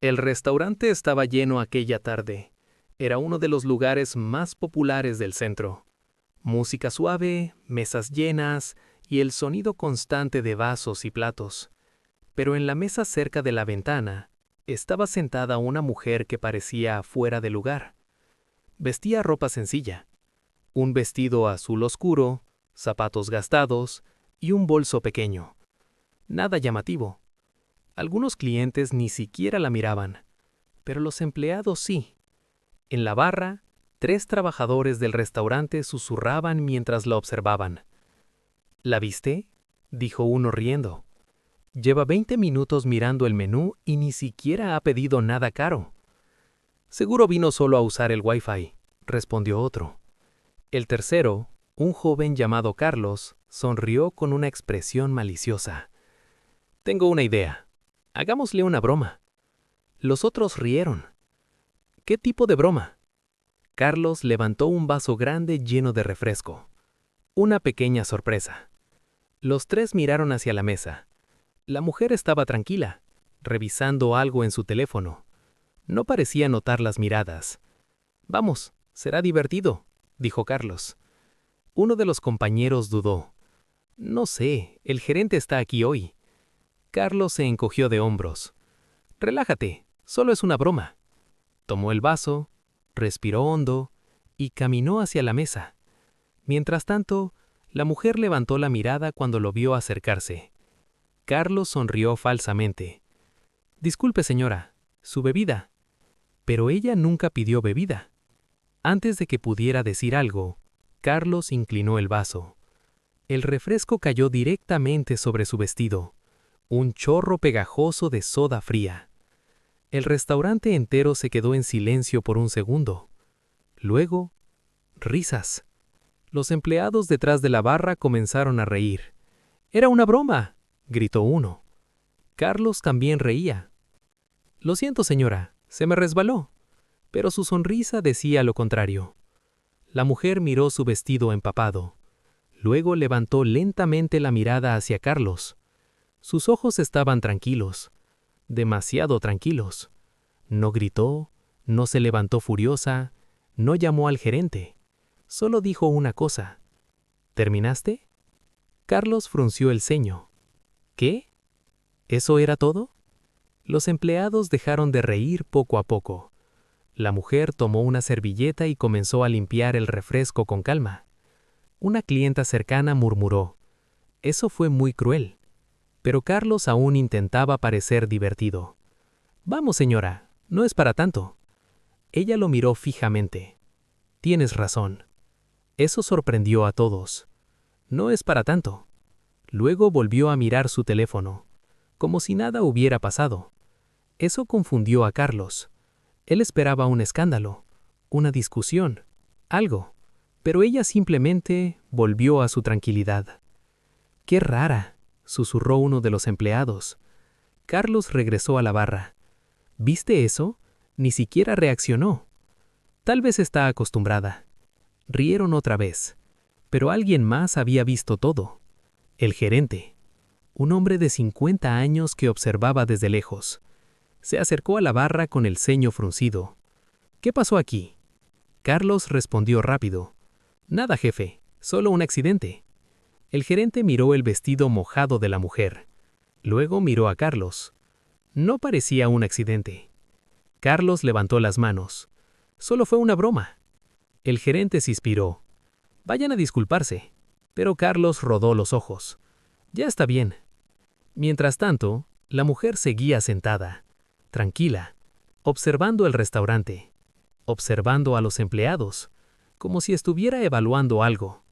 El restaurante estaba lleno aquella tarde. Era uno de los lugares más populares del centro. Música suave, mesas llenas y el sonido constante de vasos y platos. Pero en la mesa cerca de la ventana estaba sentada una mujer que parecía fuera de lugar. Vestía ropa sencilla, un vestido azul oscuro, zapatos gastados y un bolso pequeño. Nada llamativo. Algunos clientes ni siquiera la miraban, pero los empleados sí. En la barra, 3 trabajadores del restaurante susurraban mientras la observaban. ¿La viste?, dijo uno riendo. Lleva 20 minutos mirando el menú y ni siquiera ha pedido nada caro. Seguro vino solo a usar el Wi-Fi, respondió otro. El tercero, un joven llamado Carlos, sonrió con una expresión maliciosa. Tengo una idea. Hagámosle una broma. Los otros rieron. ¿Qué tipo de broma? Carlos levantó un vaso grande lleno de refresco. Una pequeña sorpresa. Los 3 miraron hacia la mesa. La mujer estaba tranquila, revisando algo en su teléfono. No parecía notar las miradas. Vamos, será divertido, dijo Carlos. Uno de los compañeros dudó. No sé, el gerente está aquí hoy. Carlos se encogió de hombros. Relájate, solo es una broma. Tomó el vaso, respiró hondo y caminó hacia la mesa. Mientras tanto, la mujer levantó la mirada cuando lo vio acercarse. Carlos sonrió falsamente. Disculpe, señora, su bebida. Pero ella nunca pidió bebida. Antes de que pudiera decir algo, Carlos inclinó el vaso. El refresco cayó directamente sobre su vestido. Un chorro pegajoso de soda fría. El restaurante entero se quedó en silencio por un segundo. Luego, risas. Los empleados detrás de la barra comenzaron a reír. «¡Era una broma!», gritó uno. Carlos también reía. «Lo siento, señora, se me resbaló». Pero su sonrisa decía lo contrario. La mujer miró su vestido empapado. Luego levantó lentamente la mirada hacia Carlos. Sus ojos estaban tranquilos, demasiado tranquilos. No gritó, no se levantó furiosa, no llamó al gerente. Solo dijo una cosa. ¿Terminaste? Carlos frunció el ceño. ¿Qué? ¿Eso era todo? Los empleados dejaron de reír poco a poco. La mujer tomó una servilleta y comenzó a limpiar el refresco con calma. Una clienta cercana murmuró. Eso fue muy cruel. Pero Carlos aún intentaba parecer divertido. «Vamos, señora, no es para tanto». Ella lo miró fijamente. «Tienes razón». Eso sorprendió a todos. «No es para tanto». Luego volvió a mirar su teléfono, como si nada hubiera pasado. Eso confundió a Carlos. Él esperaba un escándalo, una discusión, algo, pero ella simplemente volvió a su tranquilidad. «Qué rara», susurró uno de los empleados. Carlos regresó a la barra. ¿Viste eso? Ni siquiera reaccionó. Tal vez está acostumbrada. Rieron otra vez. Pero alguien más había visto todo. El gerente. Un hombre de 50 años que observaba desde lejos. Se acercó a la barra con el ceño fruncido. ¿Qué pasó aquí? Carlos respondió rápido. Nada, jefe, solo un accidente. El gerente miró el vestido mojado de la mujer. Luego miró a Carlos. No parecía un accidente. Carlos levantó las manos. Solo fue una broma. El gerente suspiró. Vayan a disculparse. Pero Carlos rodó los ojos. Ya está bien. Mientras tanto, la mujer seguía sentada, tranquila, observando el restaurante, observando a los empleados, como si estuviera evaluando algo.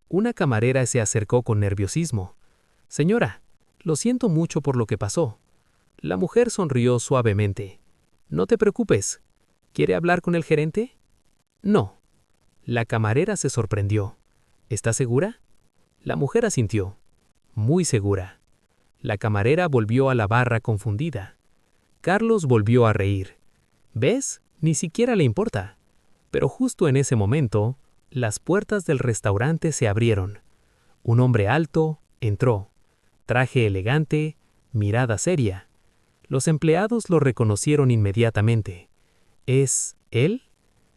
Una camarera se acercó con nerviosismo. «Señora, lo siento mucho por lo que pasó». La mujer sonrió suavemente. «No te preocupes. ¿Quiere hablar con el gerente?» «No». La camarera se sorprendió. «¿Está segura?» La mujer asintió. «Muy segura». La camarera volvió a la barra confundida. Carlos volvió a reír. «¿Ves? Ni siquiera le importa». Pero justo en ese momento, las puertas del restaurante se abrieron. Un hombre alto entró. Traje elegante, mirada seria. Los empleados lo reconocieron inmediatamente. ¿Es él?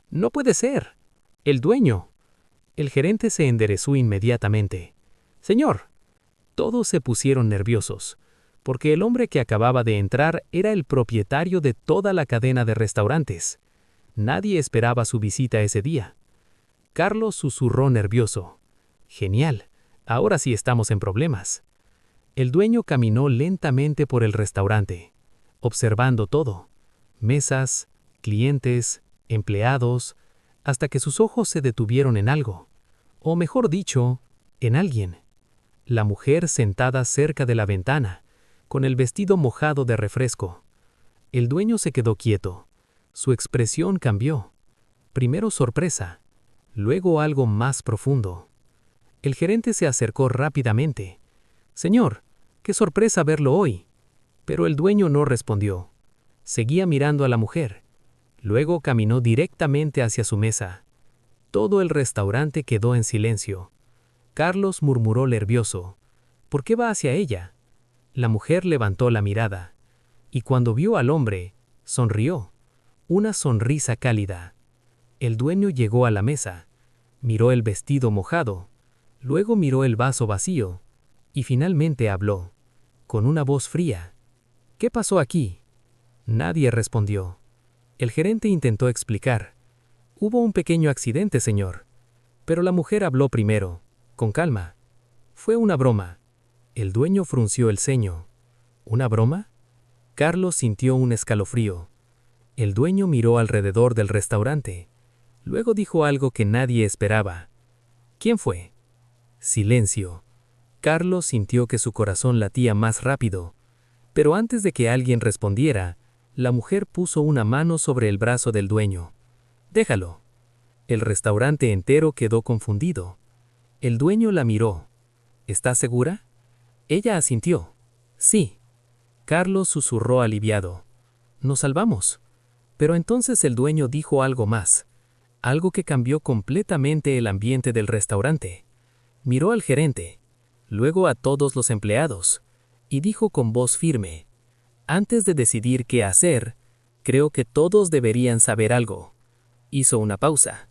No puede ser. El dueño. El gerente se enderezó inmediatamente. Señor. Todos se pusieron nerviosos, porque el hombre que acababa de entrar era el propietario de toda la cadena de restaurantes. Nadie esperaba su visita ese día. Carlos susurró nervioso. Genial, ahora sí estamos en problemas. El dueño caminó lentamente por el restaurante, observando todo. Mesas, clientes, empleados, hasta que sus ojos se detuvieron en algo. O mejor dicho, en alguien. La mujer sentada cerca de la ventana, con el vestido mojado de refresco. El dueño se quedó quieto. Su expresión cambió. Primero sorpresa, luego algo más profundo. El gerente se acercó rápidamente. Señor, qué sorpresa verlo hoy. Pero el dueño no respondió. Seguía mirando a la mujer. Luego caminó directamente hacia su mesa. Todo el restaurante quedó en silencio. Carlos murmuró nervioso. ¿Por qué va hacia ella? La mujer levantó la mirada. Y cuando vio al hombre, sonrió. Una sonrisa cálida. El dueño llegó a la mesa. Miró el vestido mojado. Luego miró el vaso vacío. Y finalmente habló. Con una voz fría. ¿Qué pasó aquí? Nadie respondió. El gerente intentó explicar. Hubo un pequeño accidente, señor. Pero la mujer habló primero. Con calma. Fue una broma. El dueño frunció el ceño. ¿Una broma? Carlos sintió un escalofrío. El dueño miró alrededor del restaurante. Luego dijo algo que nadie esperaba. ¿Quién fue? Silencio. Carlos sintió que su corazón latía más rápido. Pero antes de que alguien respondiera, la mujer puso una mano sobre el brazo del dueño. Déjalo. El restaurante entero quedó confundido. El dueño la miró. ¿Estás segura? Ella asintió. Sí. Carlos susurró aliviado. Nos salvamos. Pero entonces el dueño dijo algo más. Algo que cambió completamente el ambiente del restaurante. Miró al gerente, luego a todos los empleados, y dijo con voz firme. Antes de decidir qué hacer, creo que todos deberían saber algo. Hizo una pausa.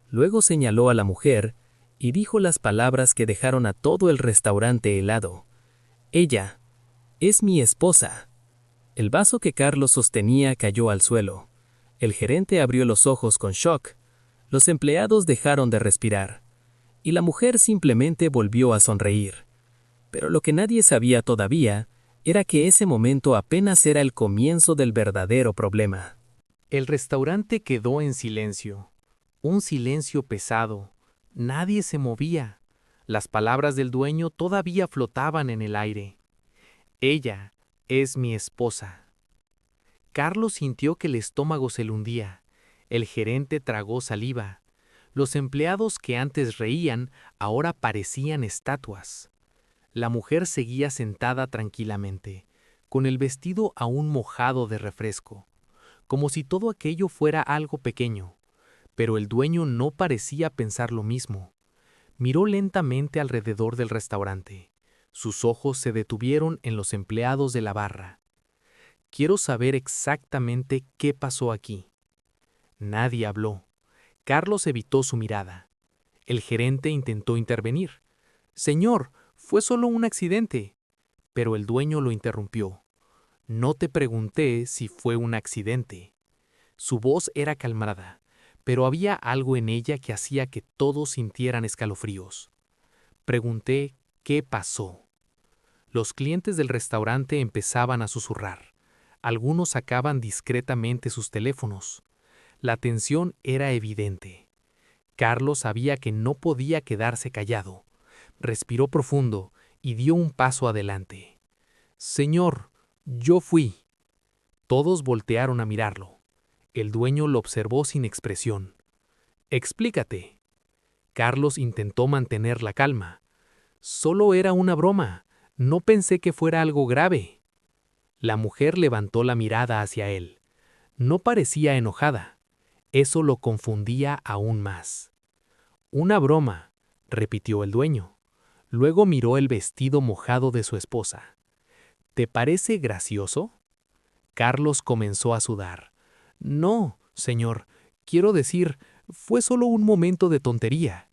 Luego señaló a la mujer, y dijo las palabras que dejaron a todo el restaurante helado. Ella es mi esposa. El vaso que Carlos sostenía cayó al suelo. El gerente abrió los ojos con shock. Los empleados dejaron de respirar. Y la mujer simplemente volvió a sonreír. Pero lo que nadie sabía todavía era que ese momento apenas era el comienzo del verdadero problema. El restaurante quedó en silencio. Un silencio pesado. Nadie se movía. Las palabras del dueño todavía flotaban en el aire. Ella es mi esposa. Carlos sintió que el estómago se le hundía. El gerente tragó saliva. Los empleados que antes reían ahora parecían estatuas. La mujer seguía sentada tranquilamente, con el vestido aún mojado de refresco, como si todo aquello fuera algo pequeño. Pero el dueño no parecía pensar lo mismo. Miró lentamente alrededor del restaurante. Sus ojos se detuvieron en los empleados de la barra. Quiero saber exactamente qué pasó aquí. Nadie habló. Carlos evitó su mirada. El gerente intentó intervenir. Señor, fue solo un accidente. Pero el dueño lo interrumpió. No te pregunté si fue un accidente. Su voz era calmada, pero había algo en ella que hacía que todos sintieran escalofríos. Pregunté qué pasó. Los clientes del restaurante empezaban a susurrar. Algunos sacaban discretamente sus teléfonos. La tensión era evidente. Carlos sabía que no podía quedarse callado. Respiró profundo y dio un paso adelante. Señor, yo fui. Todos voltearon a mirarlo. El dueño lo observó sin expresión. Explícate. Carlos intentó mantener la calma. Solo era una broma. No pensé que fuera algo grave. La mujer levantó la mirada hacia él. No parecía enojada. Eso lo confundía aún más. Una broma, repitió el dueño. Luego miró el vestido mojado de su esposa. ¿Te parece gracioso? Carlos comenzó a sudar. No, señor, quiero decir, fue solo un momento de tontería.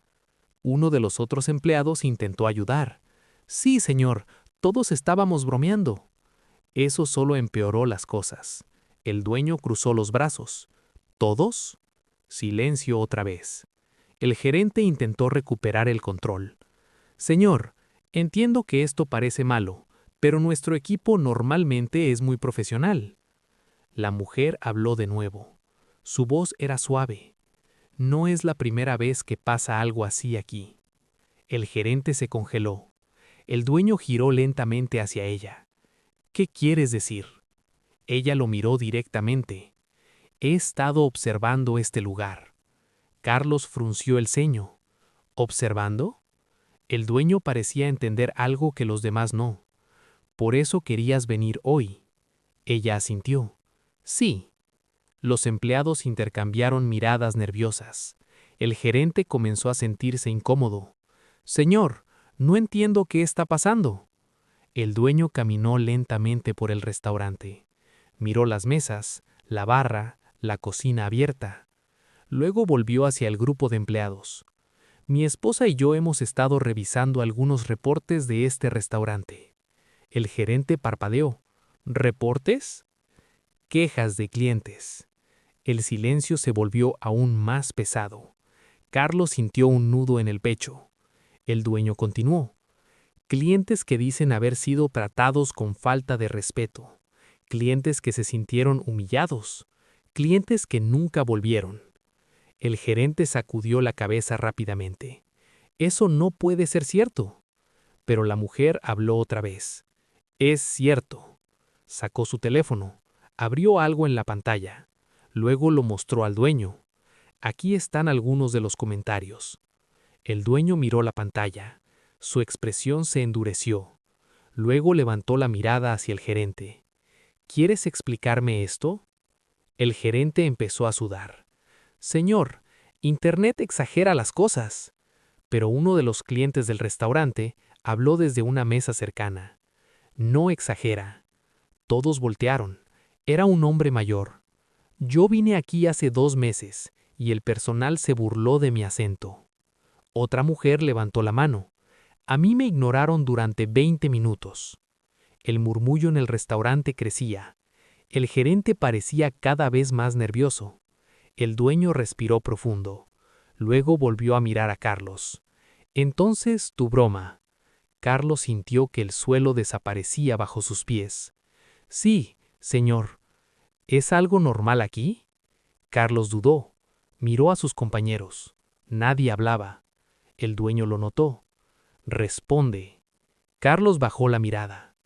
Uno de los otros empleados intentó ayudar. Sí, señor, todos estábamos bromeando. Eso solo empeoró las cosas. El dueño cruzó los brazos. ¿Todos? Silencio otra vez. El gerente intentó recuperar el control. Señor, entiendo que esto parece malo, pero nuestro equipo normalmente es muy profesional. La mujer habló de nuevo. Su voz era suave. No es la primera vez que pasa algo así aquí. El gerente se congeló. El dueño giró lentamente hacia ella. ¿Qué quieres decir? Ella lo miró directamente. He estado observando este lugar. Carlos frunció el ceño. ¿Observando? El dueño parecía entender algo que los demás no. ¿Por eso querías venir hoy? Ella asintió. Sí. Los empleados intercambiaron miradas nerviosas. El gerente comenzó a sentirse incómodo. Señor, no entiendo qué está pasando. El dueño caminó lentamente por el restaurante. Miró las mesas, la barra, la cocina abierta. Luego volvió hacia el grupo de empleados. Mi esposa y yo hemos estado revisando algunos reportes de este restaurante. El gerente parpadeó. ¿Reportes? Quejas de clientes. El silencio se volvió aún más pesado. Carlos sintió un nudo en el pecho. El dueño continuó. Clientes que dicen haber sido tratados con falta de respeto. Clientes que se sintieron humillados. Clientes que nunca volvieron. El gerente sacudió la cabeza rápidamente. Eso no puede ser cierto. Pero la mujer habló otra vez. Es cierto. Sacó su teléfono. Abrió algo en la pantalla. Luego lo mostró al dueño. Aquí están algunos de los comentarios. El dueño miró la pantalla. Su expresión se endureció. Luego levantó la mirada hacia el gerente. ¿Quieres explicarme esto? El gerente empezó a sudar. Señor, Internet exagera las cosas. Pero uno de los clientes del restaurante habló desde una mesa cercana. No exagera. Todos voltearon. Era un hombre mayor. Yo vine aquí hace 2 meses y el personal se burló de mi acento. Otra mujer levantó la mano. A mí me ignoraron durante 20 minutos. El murmullo en el restaurante crecía. El gerente parecía cada vez más nervioso. El dueño respiró profundo. Luego volvió a mirar a Carlos. Entonces, tu broma. Carlos sintió que el suelo desaparecía bajo sus pies. Sí, señor. ¿Es algo normal aquí? Carlos dudó. Miró a sus compañeros. Nadie hablaba. El dueño lo notó. Responde. Carlos bajó la mirada.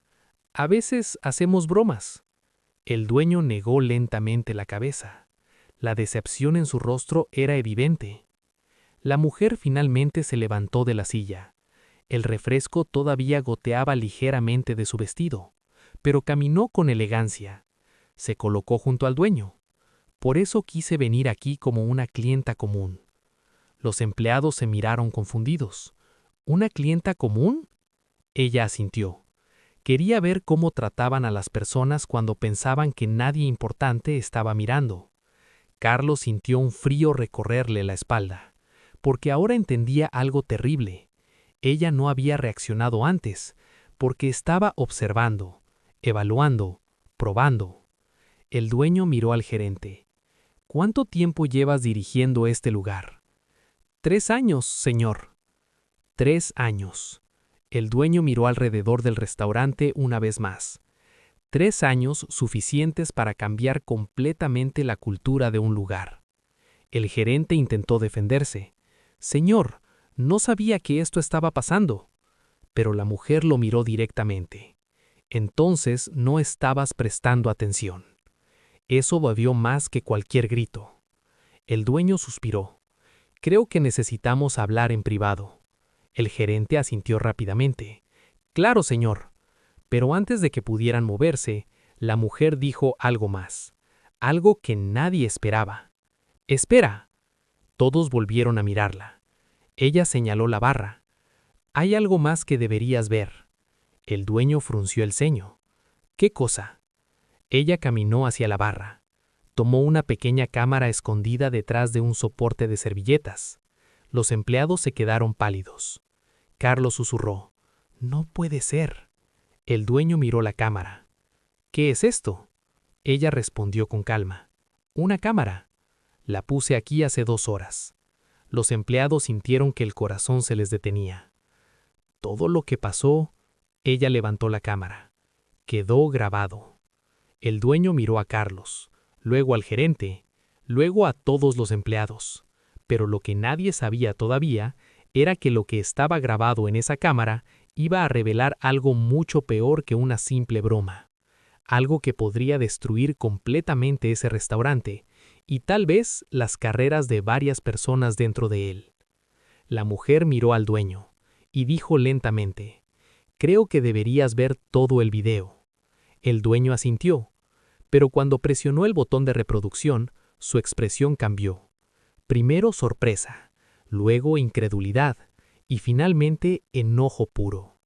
A veces hacemos bromas. El dueño negó lentamente la cabeza. La decepción en su rostro era evidente. La mujer finalmente se levantó de la silla. El refresco todavía goteaba ligeramente de su vestido, pero caminó con elegancia. Se colocó junto al dueño. Por eso quise venir aquí como una clienta común. Los empleados se miraron confundidos. ¿Una clienta común? Ella asintió. Quería ver cómo trataban a las personas cuando pensaban que nadie importante estaba mirando. Carlos sintió un frío recorrerle la espalda, porque ahora entendía algo terrible. Ella no había reaccionado antes, porque estaba observando, evaluando, probando. El dueño miró al gerente. ¿Cuánto tiempo llevas dirigiendo este lugar? 3 años, señor. 3 años. El dueño miró alrededor del restaurante una vez más. 3 años suficientes para cambiar completamente la cultura de un lugar. El gerente intentó defenderse. Señor, no sabía que esto estaba pasando. Pero la mujer lo miró directamente. Entonces no estabas prestando atención. Eso valió más que cualquier grito. El dueño suspiró. Creo que necesitamos hablar en privado. El gerente asintió rápidamente. Claro, señor. Pero antes de que pudieran moverse, la mujer dijo algo más. Algo que nadie esperaba. Espera. Todos volvieron a mirarla. Ella señaló la barra. Hay algo más que deberías ver. El dueño frunció el ceño. ¿Qué cosa? Ella caminó hacia la barra. Tomó una pequeña cámara escondida detrás de un soporte de servilletas. Los empleados se quedaron pálidos. Carlos susurró: «No puede ser». El dueño miró la cámara. «¿Qué es esto?». Ella respondió con calma: «Una cámara. La puse aquí hace 2 horas». Los empleados sintieron que el corazón se les detenía. Todo lo que pasó, ella levantó la cámara. Quedó grabado. El dueño miró a Carlos, luego al gerente, luego a todos los empleados. Pero lo que nadie sabía todavía era que lo que estaba grabado en esa cámara iba a revelar algo mucho peor que una simple broma. Algo que podría destruir completamente ese restaurante y tal vez las carreras de varias personas dentro de él. La mujer miró al dueño y dijo lentamente: «Creo que deberías ver todo el video». El dueño asintió, pero cuando presionó el botón de reproducción, su expresión cambió. Primero sorpresa, luego incredulidad y finalmente enojo puro,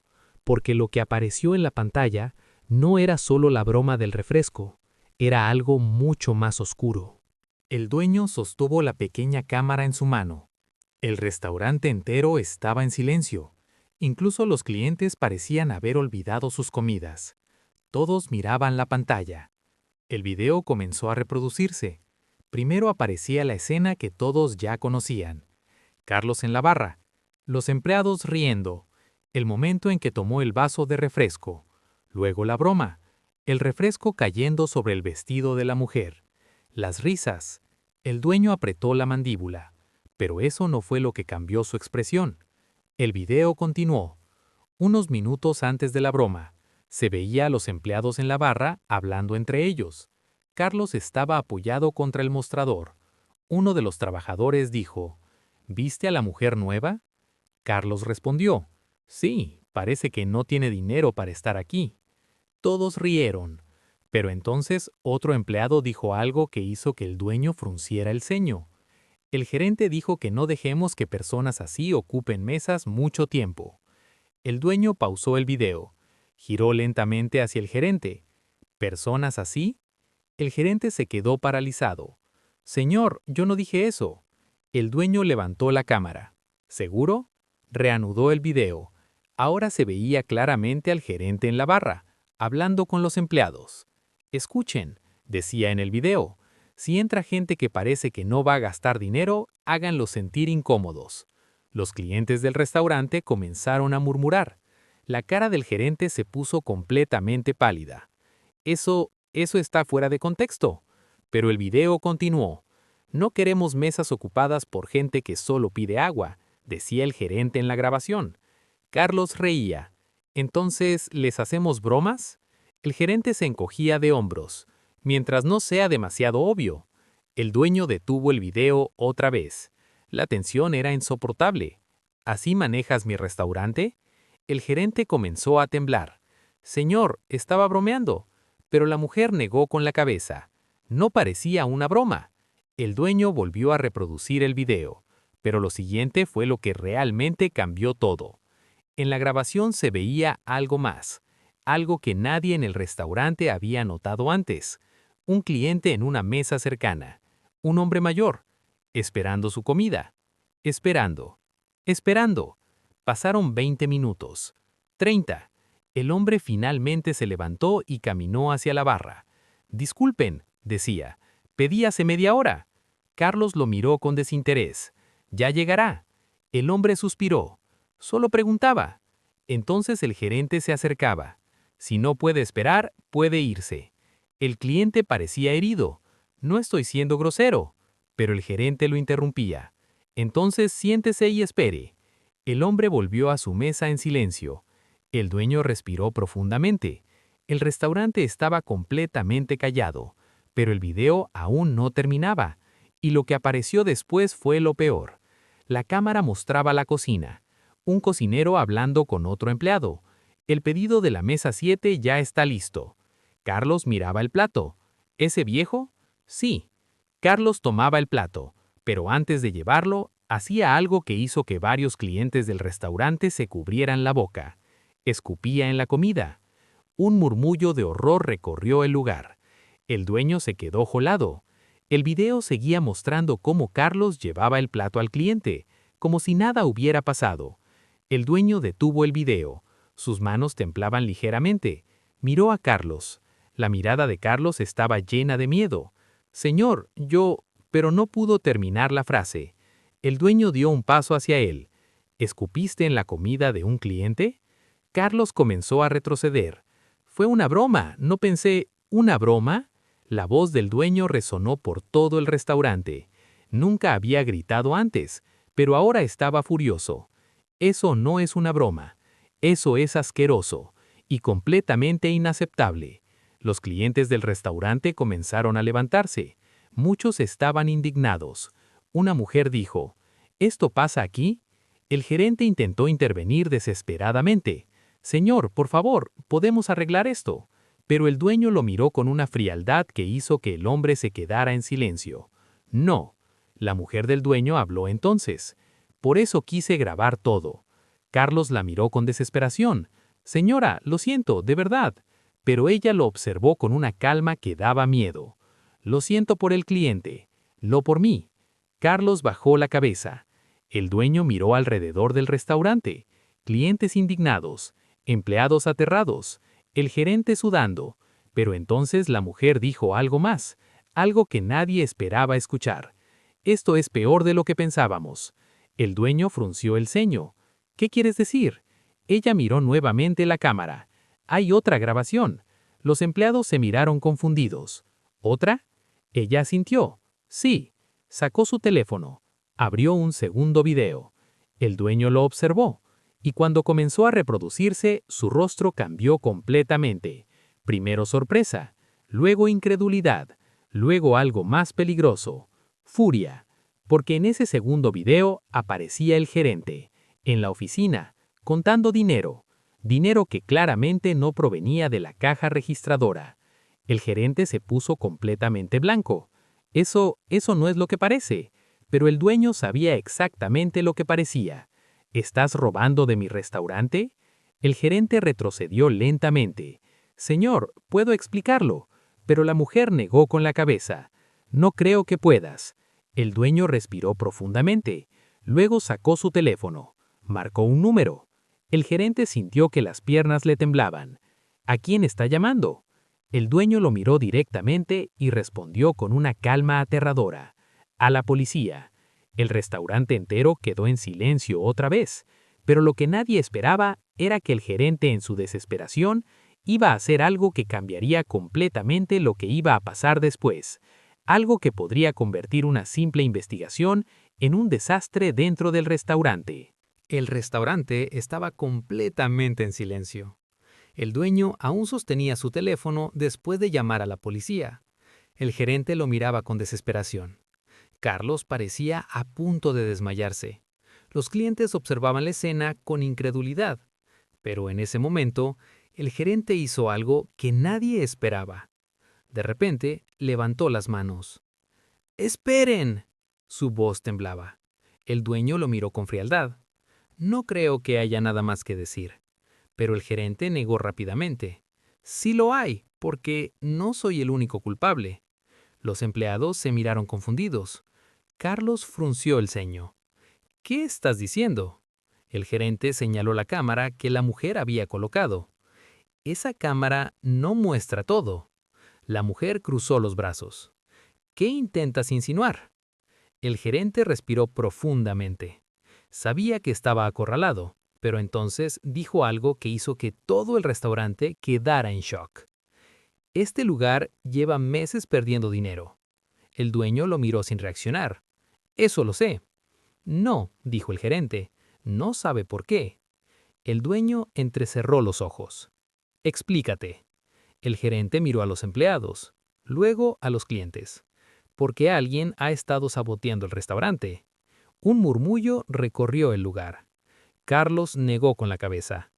porque lo que apareció en la pantalla no era solo la broma del refresco, era algo mucho más oscuro. El dueño sostuvo la pequeña cámara en su mano. El restaurante entero estaba en silencio. Incluso los clientes parecían haber olvidado sus comidas. Todos miraban la pantalla. El video comenzó a reproducirse. Primero aparecía la escena que todos ya conocían. Carlos en la barra, los empleados riendo, el momento en que tomó el vaso de refresco, luego la broma, el refresco cayendo sobre el vestido de la mujer, las risas. El dueño apretó la mandíbula, pero eso no fue lo que cambió su expresión. El video continuó. Unos minutos antes de la broma, se veía a los empleados en la barra hablando entre ellos. Carlos estaba apoyado contra el mostrador. Uno de los trabajadores dijo: «¿Viste a la mujer nueva?». Carlos respondió: «Sí, parece que no tiene dinero para estar aquí». Todos rieron. Pero entonces otro empleado dijo algo que hizo que el dueño frunciera el ceño. El gerente dijo que no dejemos que personas así ocupen mesas mucho tiempo. El dueño pausó el video. Giró lentamente hacia el gerente. ¿Personas así? El gerente se quedó paralizado. «Señor, yo no dije eso». El dueño levantó la cámara. ¿Seguro? Reanudó el video. Ahora se veía claramente al gerente en la barra, hablando con los empleados. «Escuchen», decía en el video, «si entra gente que parece que no va a gastar dinero, háganlos sentir incómodos». Los clientes del restaurante comenzaron a murmurar. La cara del gerente se puso completamente pálida. Eso está fuera de contexto». Pero el video continuó. «No queremos mesas ocupadas por gente que solo pide agua», decía el gerente en la grabación. Carlos reía. «¿Entonces, les hacemos bromas?». El gerente se encogía de hombros. «Mientras no sea demasiado obvio». El dueño detuvo el video otra vez. La tensión era insoportable. «¿Así manejas mi restaurante?». El gerente comenzó a temblar. «Señor, estaba bromeando». Pero la mujer negó con la cabeza. No parecía una broma. El dueño volvió a reproducir el video. Pero lo siguiente fue lo que realmente cambió todo. En la grabación se veía algo más. Algo que nadie en el restaurante había notado antes. Un cliente en una mesa cercana. Un hombre mayor. Esperando su comida. Esperando. Esperando. Pasaron 20 minutos. 30. El hombre finalmente se levantó y caminó hacia la barra. «Disculpen», decía, «pedí hace media hora». Carlos lo miró con desinterés. «Ya llegará». El hombre suspiró. «Solo preguntaba». Entonces el gerente se acercaba. «Si no puede esperar, puede irse». El cliente parecía herido. «No estoy siendo grosero». Pero el gerente lo interrumpía. «Entonces siéntese y espere». El hombre volvió a su mesa en silencio. El dueño respiró profundamente. El restaurante estaba completamente callado, pero el video aún no terminaba, y lo que apareció después fue lo peor. La cámara mostraba la cocina, un cocinero hablando con otro empleado. «El pedido de la mesa 7 ya está listo». Carlos miraba el plato. «¿Ese viejo?». «Sí». Carlos tomaba el plato, pero antes de llevarlo, hacía algo que hizo que varios clientes del restaurante se cubrieran la boca. Escupía en la comida. Un murmullo de horror recorrió el lugar. El dueño se quedó jolado. El video seguía mostrando cómo Carlos llevaba el plato al cliente, como si nada hubiera pasado. El dueño detuvo el video. Sus manos temblaban ligeramente. Miró a Carlos. La mirada de Carlos estaba llena de miedo. «Señor, yo…» Pero no pudo terminar la frase. El dueño dio un paso hacia él. «¿Escupiste en la comida de un cliente?» Carlos comenzó a retroceder. «Fue una broma, no pensé…» ¿Una broma? La voz del dueño resonó por todo el restaurante. Nunca había gritado antes, pero ahora estaba furioso. «Eso no es una broma. Eso es asqueroso y completamente inaceptable». Los clientes del restaurante comenzaron a levantarse. Muchos estaban indignados. Una mujer dijo, «¿Esto pasa aquí?» El gerente intentó intervenir desesperadamente. «Señor, por favor, ¿podemos arreglar esto?» Pero el dueño lo miró con una frialdad que hizo que el hombre se quedara en silencio. «No». La mujer del dueño habló entonces. «Por eso quise grabar todo». Carlos la miró con desesperación. «Señora, lo siento, de verdad». Pero ella lo observó con una calma que daba miedo. «Lo siento por el cliente. Lo por mí». Carlos bajó la cabeza. El dueño miró alrededor del restaurante. Clientes indignados, empleados aterrados, el gerente sudando. Pero entonces la mujer dijo algo más, algo que nadie esperaba escuchar. «Esto es peor de lo que pensábamos». El dueño frunció el ceño. «¿Qué quieres decir?» Ella miró nuevamente la cámara. «Hay otra grabación». Los empleados se miraron confundidos. «¿Otra?» Ella asintió. «Sí». Sacó su teléfono. Abrió un segundo video. El dueño lo observó. Y cuando comenzó a reproducirse, su rostro cambió completamente. Primero sorpresa, luego incredulidad, luego algo más peligroso, furia. Porque en ese segundo video aparecía el gerente, en la oficina, contando dinero. Dinero que claramente no provenía de la caja registradora. El gerente se puso completamente blanco. Eso no es lo que parece. Pero el dueño sabía exactamente lo que parecía. «¿Estás robando de mi restaurante?» El gerente retrocedió lentamente. «Señor, puedo explicarlo». Pero la mujer negó con la cabeza. «No creo que puedas». El dueño respiró profundamente. Luego sacó su teléfono. Marcó un número. El gerente sintió que las piernas le temblaban. «¿A quién está llamando?» El dueño lo miró directamente y respondió con una calma aterradora. «A la policía». El restaurante entero quedó en silencio otra vez, pero lo que nadie esperaba era que el gerente en su desesperación iba a hacer algo que cambiaría completamente lo que iba a pasar después, algo que podría convertir una simple investigación en un desastre dentro del restaurante. El restaurante estaba completamente en silencio. El dueño aún sostenía su teléfono después de llamar a la policía. El gerente lo miraba con desesperación. Carlos parecía a punto de desmayarse. Los clientes observaban la escena con incredulidad. Pero en ese momento, el gerente hizo algo que nadie esperaba. De repente, levantó las manos. «¡Esperen!» Su voz temblaba. El dueño lo miró con frialdad. «No creo que haya nada más que decir». Pero el gerente negó rápidamente. «Sí lo hay, porque no soy el único culpable». Los empleados se miraron confundidos. Carlos frunció el ceño. «¿Qué estás diciendo?» El gerente señaló la cámara que la mujer había colocado. «Esa cámara no muestra todo». La mujer cruzó los brazos. «¿Qué intentas insinuar?» El gerente respiró profundamente. Sabía que estaba acorralado, pero entonces dijo algo que hizo que todo el restaurante quedara en shock. «Este lugar lleva meses perdiendo dinero». El dueño lo miró sin reaccionar. «Eso lo sé». «No», dijo el gerente, «no sabe por qué». El dueño entrecerró los ojos. «Explícate». El gerente miró a los empleados, luego a los clientes. «Porque alguien ha estado saboteando el restaurante». Un murmullo recorrió el lugar. Carlos negó con la cabeza.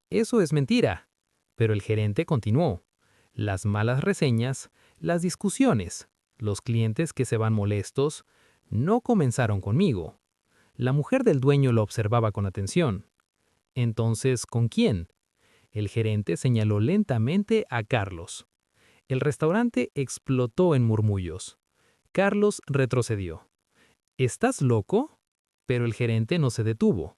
«Eso es mentira». Pero el gerente continuó. «Las malas reseñas, las discusiones, los clientes que se van molestos, no comenzaron conmigo». La mujer del dueño lo observaba con atención. «Entonces, ¿con quién?» El gerente señaló lentamente a Carlos. El restaurante explotó en murmullos. Carlos retrocedió. ¿Estás loco? Pero el gerente no se detuvo.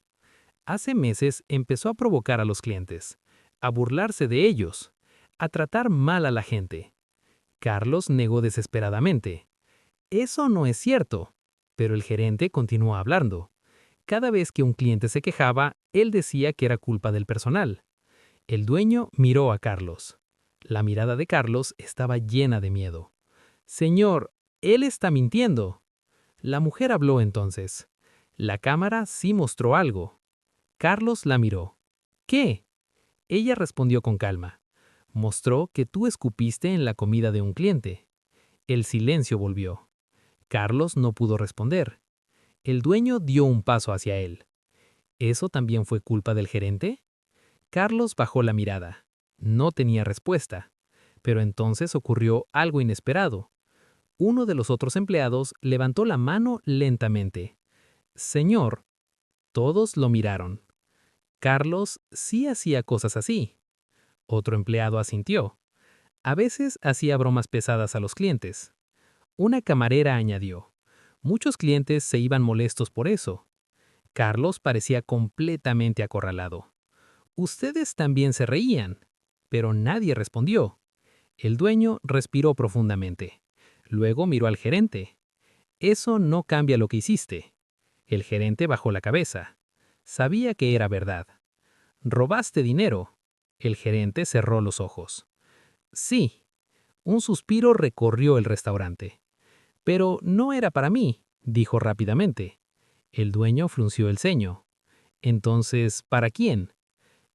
Hace meses empezó a provocar a los clientes, a burlarse de ellos, a tratar mal a la gente. Carlos negó desesperadamente. Eso no es cierto. Pero el gerente continuó hablando. Cada vez que un cliente se quejaba, él decía que era culpa del personal. El dueño miró a Carlos. La mirada de Carlos estaba llena de miedo. Señor, él está mintiendo. La mujer habló entonces. La cámara sí mostró algo. Carlos la miró. ¿Qué? Ella respondió con calma. Mostró que tú escupiste en la comida de un cliente. El silencio volvió. Carlos no pudo responder. El dueño dio un paso hacia él. ¿Eso también fue culpa del gerente? Carlos bajó la mirada. No tenía respuesta. Pero entonces ocurrió algo inesperado. Uno de los otros empleados levantó la mano lentamente. Señor, todos lo miraron. Carlos sí hacía cosas así. Otro empleado asintió. A veces hacía bromas pesadas a los clientes. Una camarera añadió. Muchos clientes se iban molestos por eso. Carlos parecía completamente acorralado. Ustedes también se reían, pero nadie respondió. El dueño respiró profundamente. Luego miró al gerente. Eso no cambia lo que hiciste. El gerente bajó la cabeza. Sabía que era verdad. Robaste dinero. El gerente cerró los ojos. Sí. Un suspiro recorrió el restaurante. Pero no era para mí, dijo rápidamente. El dueño frunció el ceño. Entonces, ¿para quién?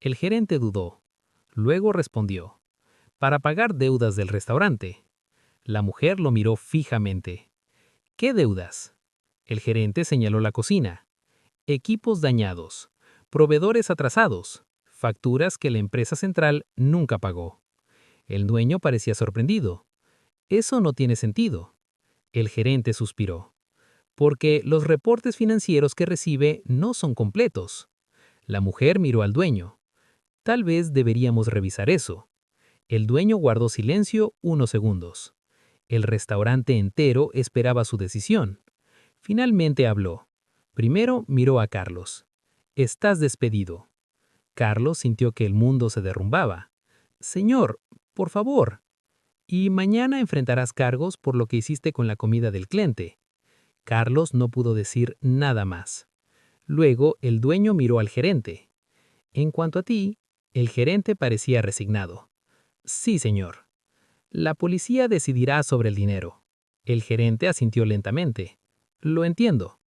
El gerente dudó. Luego respondió. Para pagar deudas del restaurante. La mujer lo miró fijamente. ¿Qué deudas? El gerente señaló la cocina. Equipos dañados, proveedores atrasados, facturas que la empresa central nunca pagó. El dueño parecía sorprendido. Eso no tiene sentido. El gerente suspiró. Porque los reportes financieros que recibe no son completos. La mujer miró al dueño. Tal vez deberíamos revisar eso. El dueño guardó silencio unos segundos. El restaurante entero esperaba su decisión. Finalmente habló. Primero miró a Carlos. Estás despedido. Carlos sintió que el mundo se derrumbaba. Señor, por favor. Y mañana enfrentarás cargos por lo que hiciste con la comida del cliente. Carlos no pudo decir nada más. Luego el dueño miró al gerente. En cuanto a ti, el gerente parecía resignado. Sí, señor. La policía decidirá sobre el dinero. El gerente asintió lentamente. Lo entiendo.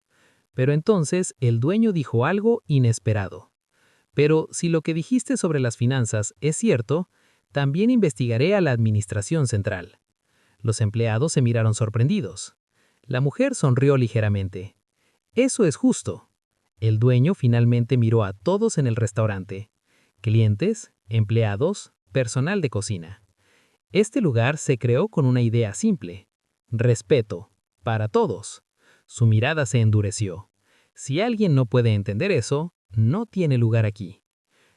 Pero entonces el dueño dijo algo inesperado. Pero si lo que dijiste sobre las finanzas es cierto, también investigaré a la administración central. Los empleados se miraron sorprendidos. La mujer sonrió ligeramente. Eso es justo. El dueño finalmente miró a todos en el restaurante. Clientes, empleados, personal de cocina. Este lugar se creó con una idea simple. Respeto. Para todos. Su mirada se endureció. Si alguien no puede entender eso, no tiene lugar aquí.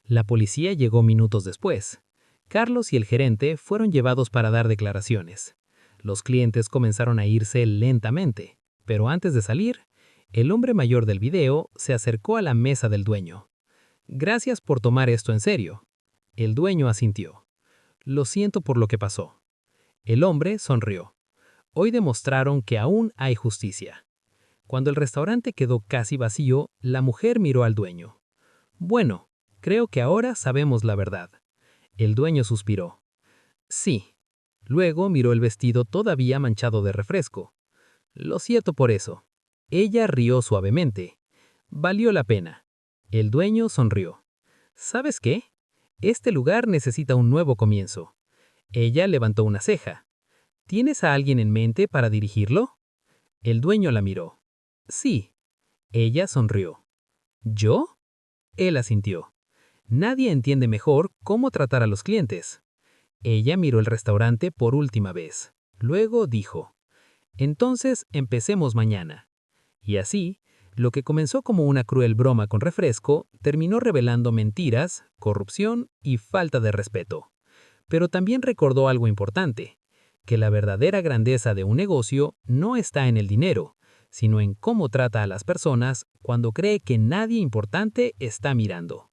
La policía llegó minutos después. Carlos y el gerente fueron llevados para dar declaraciones. Los clientes comenzaron a irse lentamente, pero antes de salir, el hombre mayor del video se acercó a la mesa del dueño. Gracias por tomar esto en serio. El dueño asintió. Lo siento por lo que pasó. El hombre sonrió. Hoy demostraron que aún hay justicia. Cuando el restaurante quedó casi vacío, la mujer miró al dueño. Bueno, creo que ahora sabemos la verdad. El dueño suspiró. Sí. Luego miró el vestido todavía manchado de refresco. Lo siento por eso. Ella rió suavemente. Valió la pena. El dueño sonrió. ¿Sabes qué? Este lugar necesita un nuevo comienzo. Ella levantó una ceja. ¿Tienes a alguien en mente para dirigirlo? El dueño la miró. Sí. Ella sonrió. ¿Yo? Él asintió. Nadie entiende mejor cómo tratar a los clientes. Ella miró el restaurante por última vez. Luego dijo, entonces empecemos mañana. Y así, lo que comenzó como una cruel broma con refresco, terminó revelando mentiras, corrupción y falta de respeto. Pero también recordó algo importante. que la verdadera grandeza de un negocio no está en el dinero, sino en cómo trata a las personas cuando cree que nadie importante está mirando.